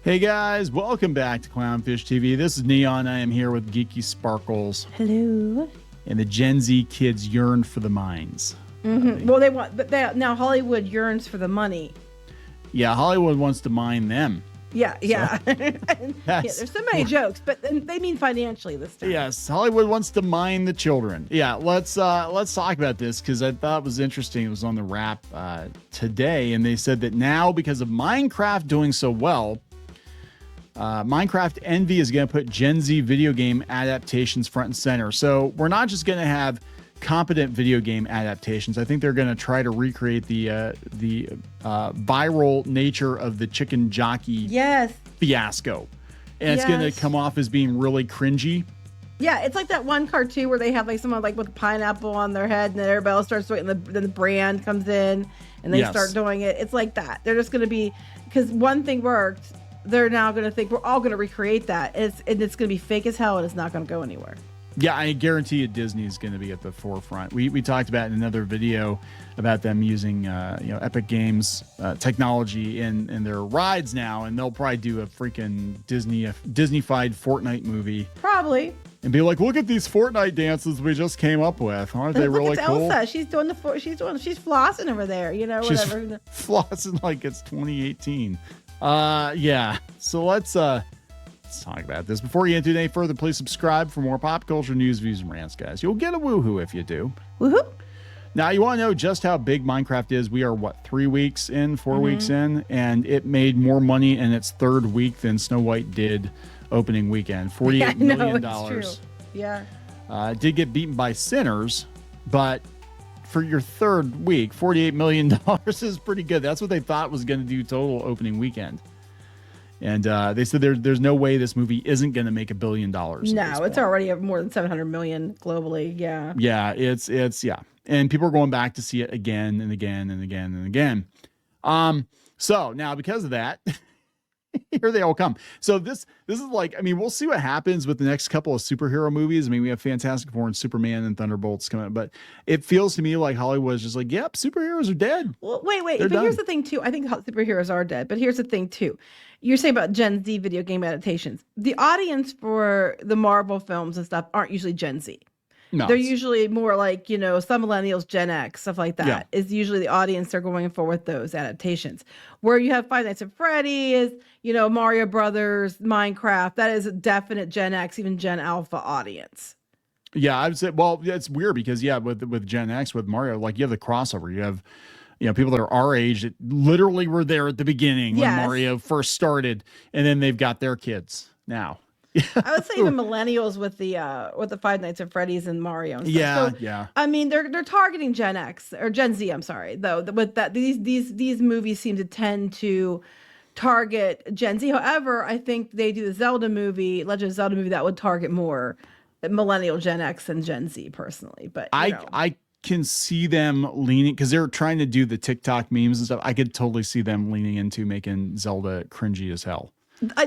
Hey guys, welcome back to Clownfish TV. This is Kneon. I am here with Geeky Sparkles. Hello. And the Gen Z kids yearn for the mines. Well, they want, but now Hollywood yearns for the money. Yeah, Hollywood wants to mine them. Yeah. There's so many jokes, but they mean financially this time. Yes, Hollywood wants to mine the children. Yeah, let's talk about this because I thought it was interesting. It was on the Wrap today, and they said that now because of Minecraft doing so well, Minecraft envy is going to put Gen Z video game adaptations front and center. So we're not just going to have competent video game adaptations. I think they're going to try to recreate the viral nature of the chicken jockey fiasco. And it's going to come off as being really cringy. Yeah, it's like that one cartoon where they have like someone like with a pineapple on their head and then everybody else starts doing it and then the brand comes in and they start doing it. It's like that. They're just going to be, because one thing worked, they're now going to think we're all going to recreate that. It's going to be fake as hell and it's not going to go anywhere. Yeah, I guarantee you Disney is going to be at the forefront. We talked about in another video about them using Epic Games technology in their rides now, and they'll probably do a freaking Disney-fied Fortnite movie. Probably. And be like, look at these Fortnite dances we just came up with. Aren't they really cool? Elsa. She's flossing over there, whatever. She's flossing like it's 2018. Yeah. So let's talk about this. Before you get into any further, please subscribe for more pop culture news, views, and rants, guys. You'll get a woohoo if you do. Woohoo! Now, you want to know just how big Minecraft is? We are, 3 weeks in, 4 weeks in, and it made more money in its third week than Snow White did opening weekend. $48 million. It's true. Yeah. It did get beaten by Sinners, but for your third week, $48 million is pretty good. That's what they thought was going to do total opening weekend. And they said there's no way this movie isn't going to make $1 billion. No, it's already more than 700 million globally. Yeah. Yeah, it's and people are going back to see it again and again and again and again. So now because of that, here they all come. So this is like, I mean, we'll see what happens with the next couple of superhero movies. I mean, we have Fantastic Four and Superman and Thunderbolts coming up, but it feels to me like Hollywood is just like, yep, superheroes are dead. Well, wait. But here's the thing too. I think superheroes are dead, but here's the thing too. You're saying about Gen Z video game adaptations. The audience for the Marvel films and stuff aren't usually Gen Z. No, they're usually more like, some millennials, Gen X, stuff like that is usually the audience they're going for with those adaptations. Where you have Five Nights at Freddy's, Mario Brothers, Minecraft, that is a definite Gen X, even Gen Alpha audience. Yeah, I would say, well, it's weird because, with Gen X, with Mario, like you have the crossover. You have, people that are our age that literally were there at the beginning when Mario first started, and then they've got their kids now. I would say even millennials with the Five Nights at Freddy's and Mario and stuff. Yeah. I mean, they're targeting Gen X or Gen Z. I'm sorry, though. With that, these movies seem to tend to target Gen Z. However, I think they do the Zelda movie, Legend of Zelda movie, that would target more millennial Gen X and Gen Z personally. But I can see them leaning because they're trying to do the TikTok memes and stuff. I could totally see them leaning into making Zelda cringy as hell.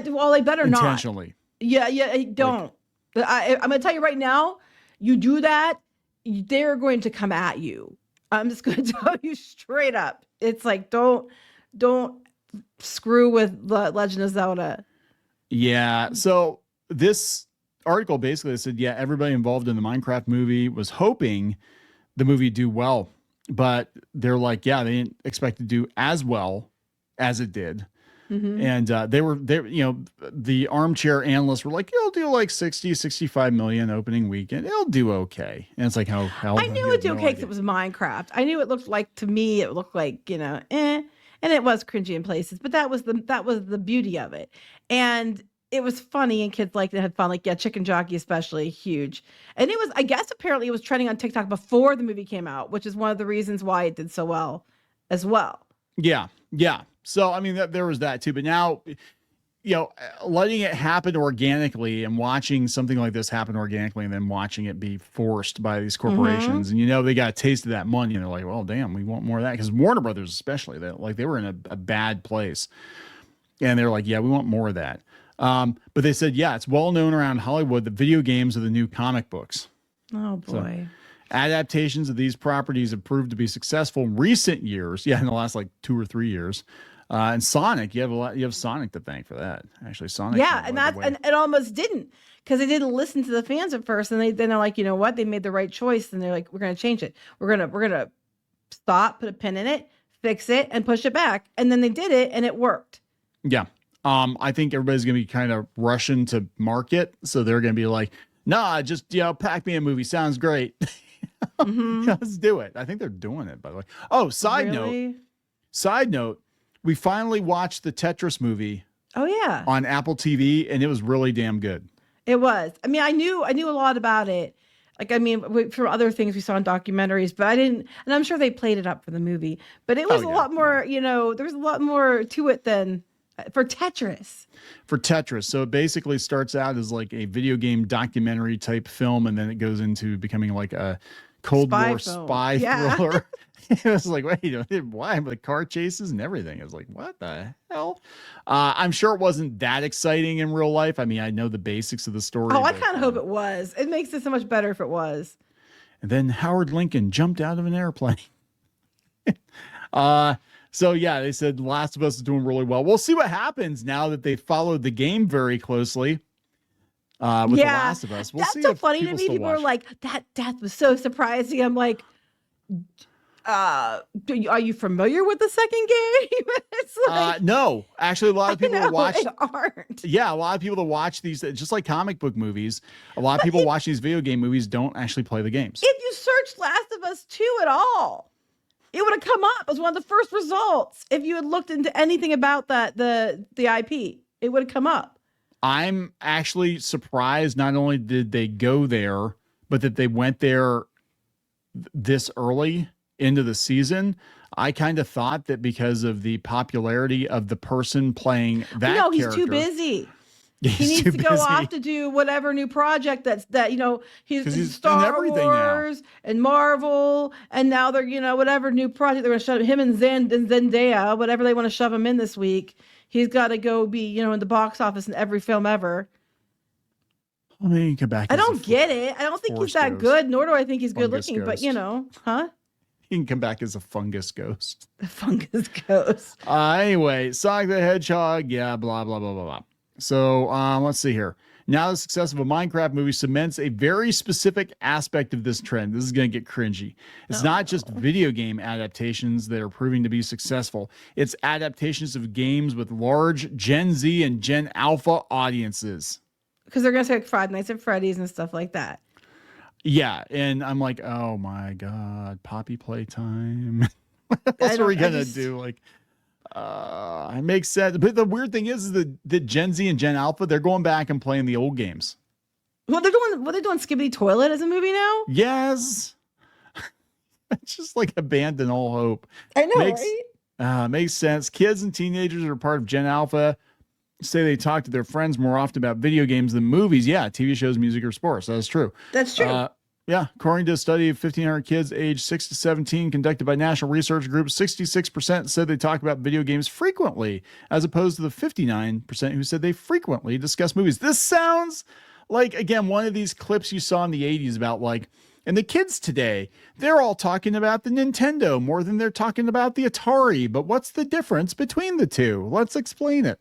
Well, they better not intentionally. Yeah, don't. I'm going to tell you right now, you do that, they're going to come at you. I'm just going to tell you straight up. It's like, don't screw with the Legend of Zelda. Yeah. So this article basically said, everybody involved in the Minecraft movie was hoping the movie do well, but they're like, they didn't expect to do as well as it did. Mm-hmm. And the armchair analysts were like, it'll do like 65 million opening weekend. It'll do okay. And it's like, how I knew it'd do okay because it was Minecraft. I knew it looked like, to me, it looked like, and it was cringy in places, but that was the beauty of it. And it was funny and kids liked it, had fun. Like, Chicken Jockey, especially huge. And it was, I guess, apparently it was trending on TikTok before the movie came out, which is one of the reasons why it did so well as well. Yeah. So, I mean, there was that too. But now, letting it happen organically and watching something like this happen organically and then watching it be forced by these corporations. And, they got a taste of that money and they're like, well, damn, we want more of that. Because Warner Brothers, especially, they were in a bad place. And they're like, we want more of that. But they said, it's well known around Hollywood that video games are the new comic books. Oh, boy. So, adaptations of these properties have proved to be successful in recent years. In the last 2 or 3 years. And Sonic, you have Sonic to thank for that. Actually, Sonic. Yeah, and it almost didn't, because they didn't listen to the fans at first, and then they're like, you know what, they made the right choice, and they're like, we're gonna change it. We're gonna stop, put a pin in it, fix it, and push it back. And then they did it, and it worked. Yeah. I think everybody's gonna be kind of rushing to market, so they're gonna be like, nah, just Pac-Man movie sounds great. Let's do it. I think they're doing it, by the way. Oh, side note, we finally watched the Tetris movie. Oh yeah, on Apple TV, and it was really damn good. It was. I mean, I knew a lot about it. Like, I mean, from other things we saw in documentaries, but I didn't, and I'm sure they played it up for the movie, but it was a lot more, there was a lot more to it than for Tetris. So it basically starts out as like a video game documentary type film, and then it goes into becoming like a Cold War spy thriller. It was like, wait, why? The car chases and everything. I was like, what the hell? I'm sure it wasn't that exciting in real life. I mean, I know the basics of the story. Oh, I kind of hope it was. It makes it so much better if it was. And then Howard Lincoln jumped out of an airplane. So yeah, they said Last of Us is doing really well. We'll see what happens now that they followed the game very closely. With The Last of Us. That's so funny to me. People are like, that death was so surprising. I'm like, are you familiar with the second game? It's like, no, actually, a lot of people aren't. Yeah, a lot of people that watch these, just like comic book movies, a lot of people watch these video game movies don't actually play the games. If you searched Last of Us 2 at all, it would have come up as one of the first results. If you had looked into anything about that, the IP, it would have come up. I'm actually surprised not only did they go there, but that they went there this early into the season. I kind of thought that because of the popularity of the person playing that character. He's too busy. He needs to go off to do whatever new project he's Star Wars and Marvel, and now they're whatever new project they're going to shove him and Zendaya, whatever they want to shove him in this week. He's got to go be in the box office in every film ever. I mean, come back. I don't get it. I don't think he's that good, nor do I think he's good looking. But huh? He can come back as a fungus ghost. The fungus ghost. Anyway, Sonic the Hedgehog. Yeah, blah blah blah blah blah. So let's see here. Now the success of a Minecraft movie cements a very specific aspect of this trend. This is going to get cringy. It's not just video game adaptations that are proving to be successful. It's adaptations of games with large Gen Z and Gen Alpha audiences. Because they're going to say like Five Nights at Freddy's and stuff like that. Yeah, and I'm like, oh my God, Poppy Playtime. What else are we going to do? Like, it makes sense. But the weird thing is the Gen Z and Gen Alpha, they're going back and playing the old games. Well, they're doing Skibbity Toilet as a movie now? Yes. It's just like abandon all hope. I know, right? Makes sense. Kids and teenagers are part of Gen Alpha. Say they talk to their friends more often about video games than movies. Yeah, TV shows, music, or sports. That's true. That's true. Yeah, according to a study of 1,500 kids aged 6 to 17 conducted by National Research Group, 66% said they talk about video games frequently, as opposed to the 59% who said they frequently discuss movies. This sounds like, again, one of these clips you saw in the 80s about and the kids today, they're all talking about the Nintendo more than they're talking about the Atari. But what's the difference between the two? Let's explain it.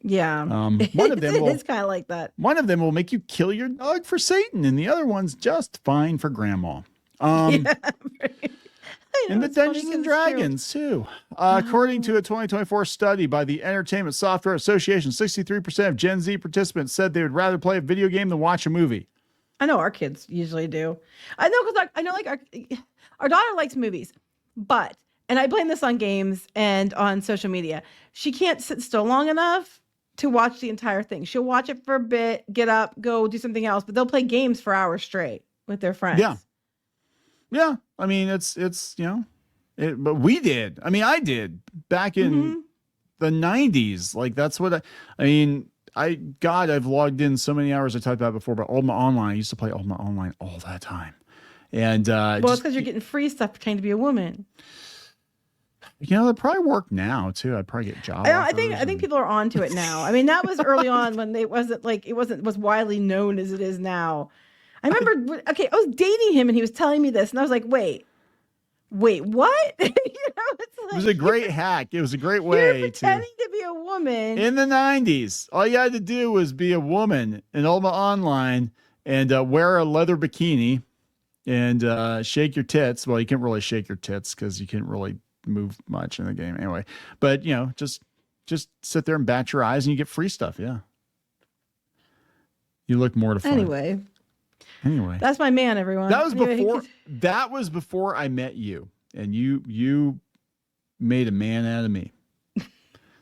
Yeah. One of them it's kind of like that. One of them will make you kill your dog for Satan, and the other one's just fine for grandma. And the Dungeons and Dragons too. According to a 2024 study by the Entertainment Software Association, 63% of Gen Z participants said they would rather play a video game than watch a movie. I know our kids usually do. I know because I know our daughter likes movies, and I blame this on games and on social media. She can't sit still long enough to watch the entire thing. She'll watch it for a bit, get up, go do something else, but they'll play games for hours straight with their friends. Yeah. I mean, it's but we did. I mean, I did back in the 90s. Like that's what I've logged in so many hours. I talked about before, but Ultima Online. I used to play Ultima Online all that time. And it's because you're getting free stuff pretending to be a woman. It probably work now too. I'd probably get jobs. I think people are onto it now. I mean, that was early on when it was widely known as it is now. I remember, I was dating him and he was telling me this, and I was like, wait, wait, what? It's It was a great hack. It was a great you're way pretending to be a woman. In the 90s, all you had to do was be a woman in Ultima Online and wear a leather bikini and shake your tits. Well, you can't really shake your tits because you can't really move much in the game anyway. But, just sit there and bat your eyes and you get free stuff. Yeah. You look mortified. Anyway. That's my man, everyone. That was before I met you. And you made a man out of me.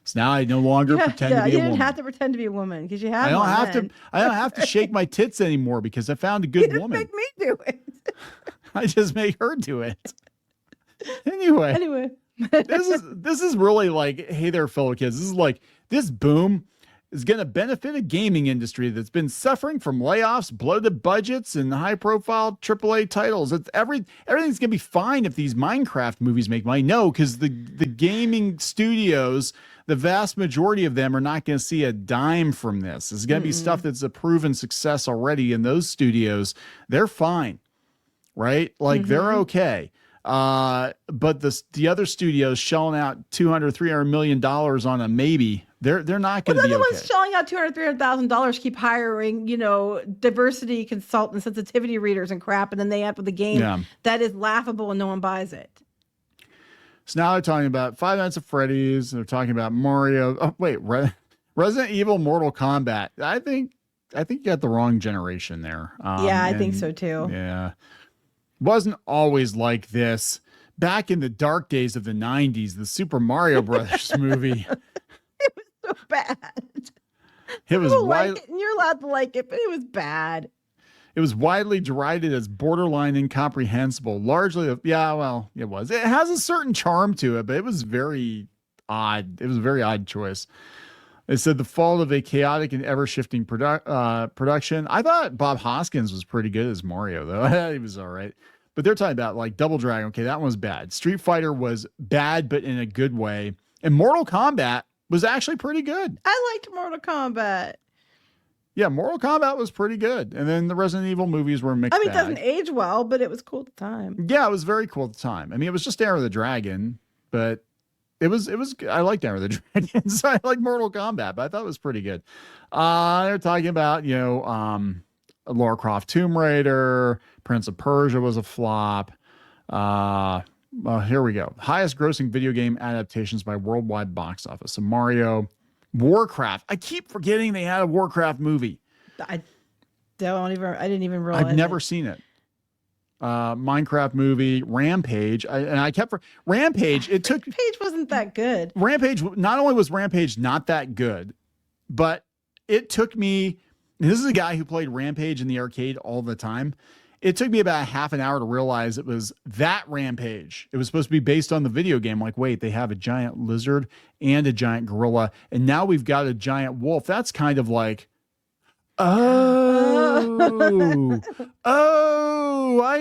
So now I no longer pretend to be a woman. You didn't have to pretend to be a woman because you had I don't have to shake my tits anymore because I found a good woman. Make me do it. I just make her do it. Anyway. This is really like, hey there, fellow kids. This is like, this boom is going to benefit a gaming industry that's been suffering from layoffs, bloated budgets, and high-profile AAA titles. Everything's going to be fine if these Minecraft movies make money. No, because the gaming studios, the vast majority of them are not going to see a dime from this. It's going to be stuff that's a proven success already in those studios. They're fine, right? Like, they're okay. But the other studios shelling out $200-300 million on a maybe. They're not going to be okay. The ones shelling out $200,000-300,000 keep hiring, diversity consultants, sensitivity readers, and crap, and then they end up with a game that is laughable and no one buys it. So now they're talking about Five Nights at Freddy's. They're talking about Mario. Oh wait, Resident Evil, Mortal Kombat. I think you got the wrong generation there. I think so too. Yeah, wasn't always like this. Back in the dark days of the '90s, the Super Mario Brothers movie. It was so bad. It was like it, and you're allowed to like it, but it was bad. It was widely derided as borderline incomprehensible. Largely, it was. It has a certain charm to it, but it was very odd. It was a very odd choice. It said the fault of a chaotic and ever-shifting production. I thought Bob Hoskins was pretty good as Mario, though. He was all right. But they're talking about like Double Dragon. Okay, that one was bad. Street Fighter was bad, but in a good way. And Mortal Kombat was actually pretty good. I liked Mortal Kombat. Yeah, Mortal Kombat was pretty good. And then the Resident Evil movies were mixed. It doesn't age well, but it was cool at the time. Yeah, it was very cool at the time. I mean, it was just Enter the Dragon, but it was I liked Enter the Dragon. So I like Mortal Kombat, but I thought it was pretty good. They're talking about, Lara Croft Tomb Raider, Prince of Persia was a flop. Here we go. Highest grossing video game adaptations by worldwide box office. So Mario, Warcraft. I keep forgetting they had a Warcraft movie. I didn't even realize. I've never seen it. Minecraft movie, Rampage. Rampage. Rampage wasn't that good. Rampage. Not only was Rampage not that good, but it took me. This is a guy who played Rampage in the arcade all the time. It took me about half an hour to realize it was that Rampage. It was supposed to be based on the video game. Like, wait, they have a giant lizard and a giant gorilla, and now we've got a giant wolf. That's kind of like, I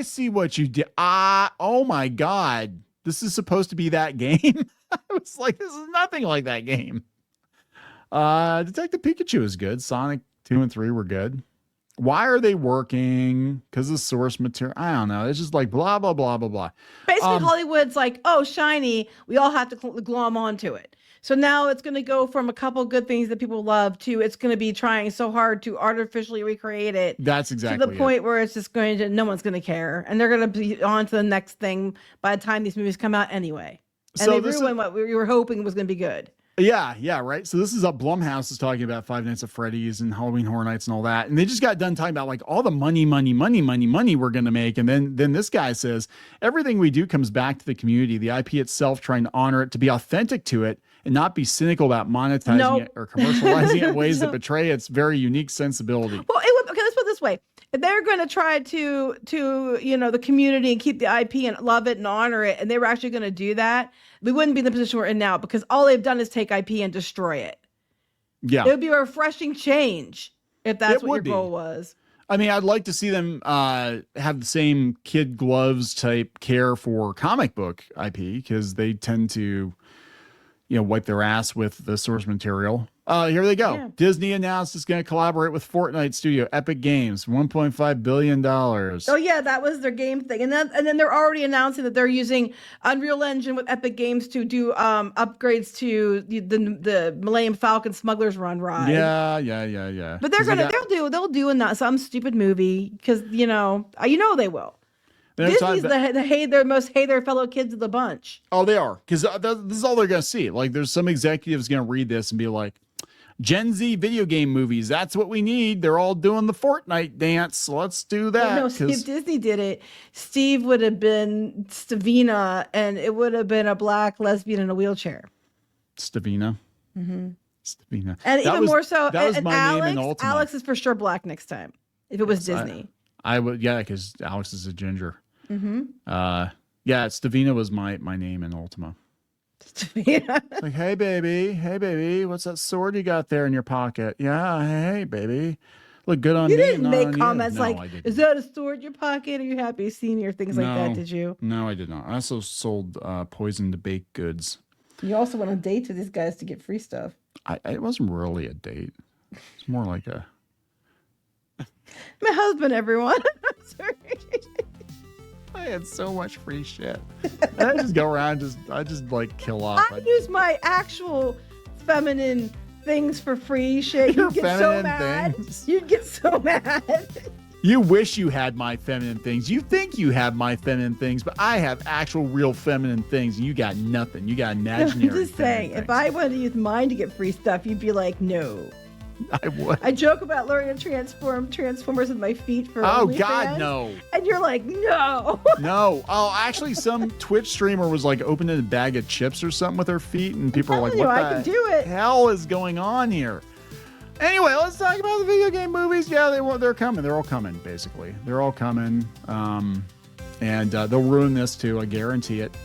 see what you did. Oh my God. This is supposed to be that game. I was like, this is nothing like that game. Detective Pikachu is good. Sonic 2 and 3 were good. Why are they working? Because of source material. I don't know. It's just like blah, blah, blah, blah, blah. Basically, Hollywood's like, oh, shiny. We all have to glom onto it. So now it's going to go from a couple good things that people love to it's going to be trying so hard to artificially recreate it. That's exactly to the point where it's just no one's going to care. And they're going to be on to the next thing by the time these movies come out anyway. And so they ruin what we were hoping was going to be good. Yeah, right. So this is Blumhouse is talking about Five Nights at Freddy's and Halloween Horror Nights and all that. And they just got done talking about like all the money we're going to make. And then this guy says, everything we do comes back to the community, the IP itself, trying to honor it, to be authentic to it and not be cynical about monetizing it or commercializing it in ways that betray its very unique sensibility. Well, okay, let's put it this way. If they're going to try to the community and keep the IP and love it and honor it, and they were actually going to do that, we wouldn't be in the position we're in now because all they've done is take IP and destroy it. Yeah. It would be a refreshing change if that's what your goal was. I mean, I'd like to see them have the same kid gloves type care for comic book IP because they tend to, wipe their ass with the source material. Here they go. Yeah. Disney announced it's going to collaborate with Fortnite studio Epic Games, $1.5 billion. Oh yeah, that was their game thing, and then they're already announcing that they're using Unreal Engine with Epic Games to do upgrades to the Millennium Falcon Smuggler's Run ride. Yeah. But they'll do some stupid movie because you know they will. Disney's the most hey their fellow kids of the bunch. Oh, they are, because this is all they're going to see. Like, there's some executives going to read this and be like, Gen Z video game movies, that's what we need. They're all doing the Fortnite dance. Let's do that. Well, no, if Disney did it, Steve would have been Stavina, and it would have been a black lesbian in a wheelchair. Stavina. Mm-hmm. Stavina. And that even more so, that was my Alex, name in Ultima. Alex is for sure black next time, if it was Disney. I would, yeah, because Alex is a ginger. Mm-hmm. Yeah, Stavina was my name in Ultima. Like, hey baby, what's that sword you got there in your pocket? Yeah, hey baby, look good on you me. You didn't make comments no, like, is that a sword in your pocket? Are you happy seeing your things like that? Did you? No, I did not. I also sold poisoned baked goods. You also went on dates with these guys to get free stuff. It wasn't really a date. It's more like a my husband, everyone. Sorry. I had so much free shit. I just go around, I just like kill off. I use my actual feminine things for free shit. Your You'd get so mad. Things. You'd get so mad. You wish you had my feminine things. You think you have my feminine things, but I have actual real feminine things. And you got nothing. You got imaginary. I'm just saying, if I wanted to use mine to get free stuff, you'd be like, no. I would. I joke about learning to transform Transformers with my feet for God, no. And you're like, no. No. Oh, actually, some Twitch streamer was like opening a bag of chips or something with her feet, and people are like, what the hell is going on here? Anyway, let's talk about the video game movies. Yeah, they're coming. They're all coming, basically. They're all coming. And they'll ruin this too. I guarantee it.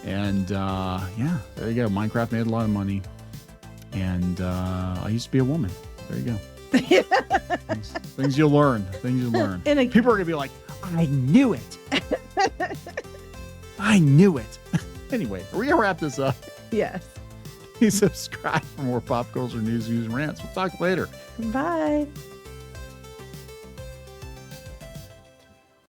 And yeah, there you go. Minecraft made a lot of money. And I used to be a woman. There you go. Things you'll learn. People are going to be like, I knew it. I knew it. Anyway, are we going to wrap this up? Yes. Please subscribe for more pop culture news, views, and rants. We'll talk later. Bye.